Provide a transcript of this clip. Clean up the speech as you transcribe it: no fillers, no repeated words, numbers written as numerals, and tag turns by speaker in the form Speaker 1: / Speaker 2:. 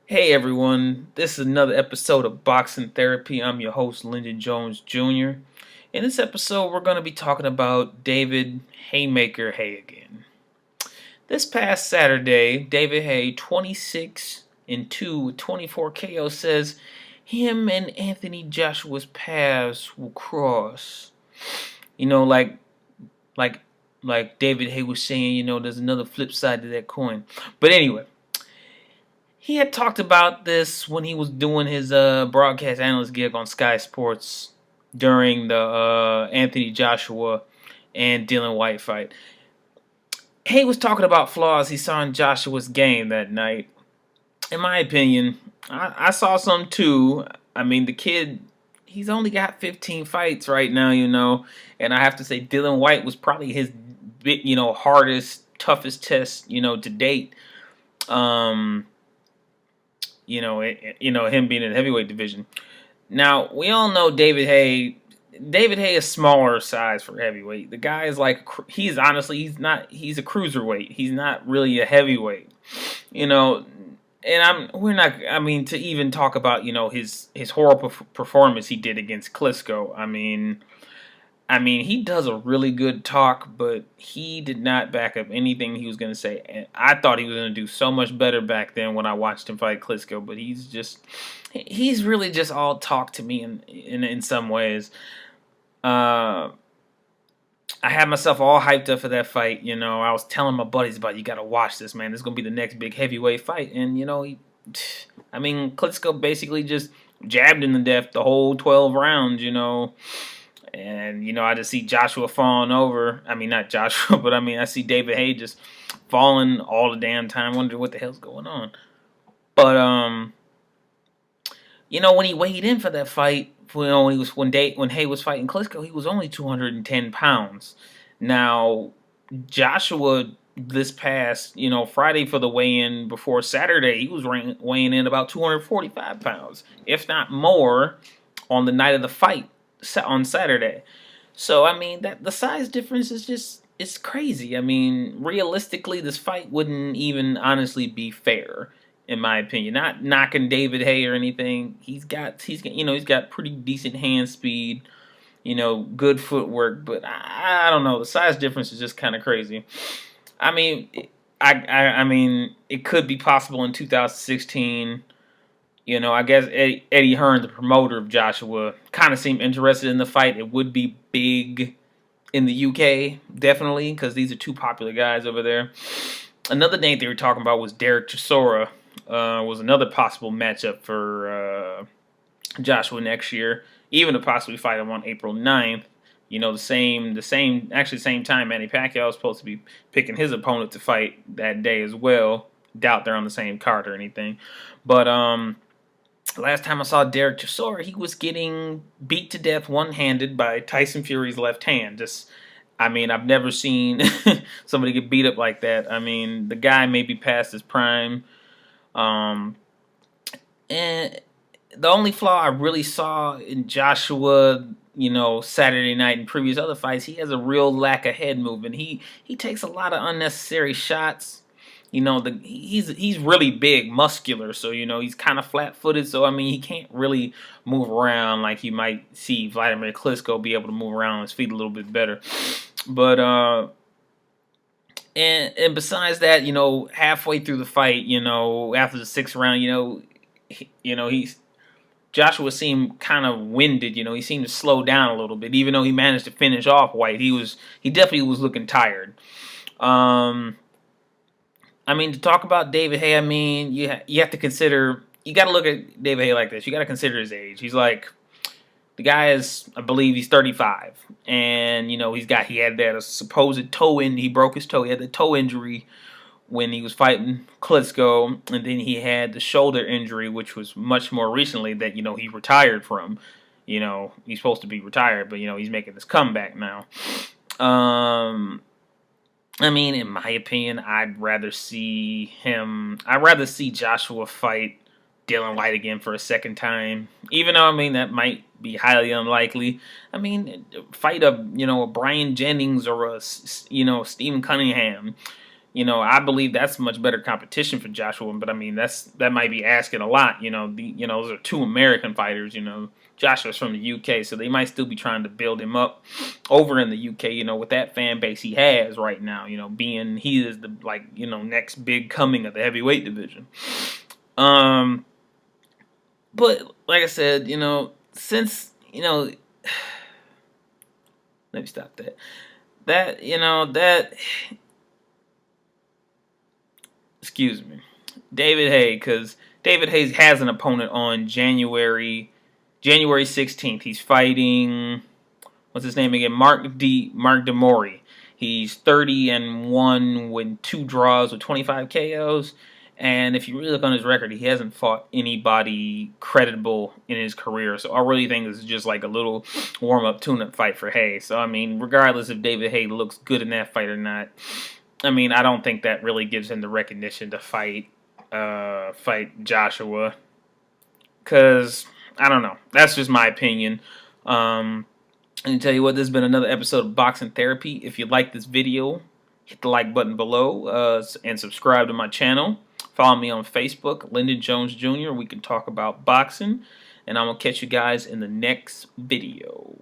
Speaker 1: Hey everyone, this is another episode of Boxing Therapy. I'm your host, Lyndon Jones Jr. In this episode, we're going to be talking about David Haymaker Haye again. This past Saturday, David Haye, 26 and 2 with 24 KO, says him and Anthony Joshua's paths will cross. You know, like like David Haye was saying, there's another flip side to that coin. But anyway, he had talked about this when he was doing his broadcast analyst gig on Sky Sports during the Anthony Joshua and Dylan White fight. He was talking about flaws he saw in Joshua's game that night. In my opinion, I saw some too. I mean, the kid, he's only got 15 fights right now, and I have to say Dylan White was probably his, hardest, toughest test, to date. Um, him being in the heavyweight division. Now we all know David Haye. David Haye is smaller size for heavyweight. The guy is like he's honestly he's a cruiserweight. He's not really a heavyweight, you know. And we're not. I mean, to even talk about his horrible performance he did against Klitschko. I mean, he does a really good talk, but he did not back up anything he was going to say. And I thought he was going to do so much better back then when I watched him fight Klitschko, but he's really just all talk to me in some ways. I had myself all hyped up for that fight. I was telling my buddies about, you got to watch this, man. This is going to be the next big heavyweight fight. And, Klitschko basically just jabbed him to death the whole 12 rounds. And, I just see Joshua falling over. I mean, not Joshua, but I see David Haye just falling all the damn time, wondering what the hell's going on. But, when he weighed in for that fight, when Haye was fighting Klitschko, he was only 210 pounds. Now, Joshua this past, Friday for the weigh-in before Saturday, he was weighing in about 245 pounds, if not more, on the night of the fight on Saturday. So that the size difference is it's crazy. Realistically, this fight wouldn't even honestly be fair, in my opinion. Not knocking David Haye or anything. He's got pretty decent hand speed, good footwork, but I don't know. The size difference is just kind of crazy. I mean, it could be possible in 2016. I guess Eddie Hearn, the promoter of Joshua, kind of seemed interested in the fight. It would be big in the UK, definitely, because these are two popular guys over there. Another name they were talking about was Derrick Chisora. Was another possible matchup for Joshua next year, even to possibly fight him on April 9th. The same time Manny Pacquiao was supposed to be picking his opponent to fight that day as well. Doubt they're on the same card or anything. But last time I saw Derrick Chisora, he was getting beat to death one-handed by Tyson Fury's left hand. I've never seen somebody get beat up like that. The guy may be past his prime. And the only flaw I really saw in Joshua, Saturday night and previous other fights, he has a real lack of head movement. He takes a lot of unnecessary shots. He's really big, muscular, so he's kind of flat-footed. So he can't really move around like you might see Vladimir Klitschko be able to move around on his feet a little bit better. But and besides that, halfway through the fight, after the sixth round, Joshua seemed kind of winded. He seemed to slow down a little bit, even though he managed to finish off White. He definitely was looking tired. To talk about David Haye, you have to consider, you got to look at David Haye like this. You got to consider his age. The guy is, I believe he's 35. And, he had that supposed toe in, he broke his toe. He had the toe injury when he was fighting Klitschko. And then he had the shoulder injury, which was much more recently that, he retired from. He's supposed to be retired, but, he's making this comeback now. In my opinion, I'd rather see Joshua fight Dylan White again for a second time. Even though, that might be highly unlikely. Fight a Brian Jennings or a Stephen Cunningham. I believe that's much better competition for Joshua. But I mean, that might be asking a lot. Those are two American fighters. Joshua's from the UK, so they might still be trying to build him up over in the UK. With that fan base he has right now. Being he is the next big coming of the heavyweight division. But like I said, since let me stop that. Excuse me, David Haye, because David Haye has an opponent on January 16th. He's fighting, what's his name again? Mark DeMori. He's 30-1 with 2 draws with 25 KOs. And if you really look on his record, he hasn't fought anybody credible in his career. So I really think this is just like a little warm-up, tune-up fight for Haye. So, I mean, regardless if David Haye looks good in that fight or not, I mean, I don't think that really gives him the recognition to fight Joshua. Because, I don't know. That's just my opinion. And to tell you what, this has been another episode of Boxing Therapy. If you like this video, hit the like button below and subscribe to my channel. Follow me on Facebook, Lyndon Jones Jr. We can talk about boxing. And I'm going to catch you guys in the next video.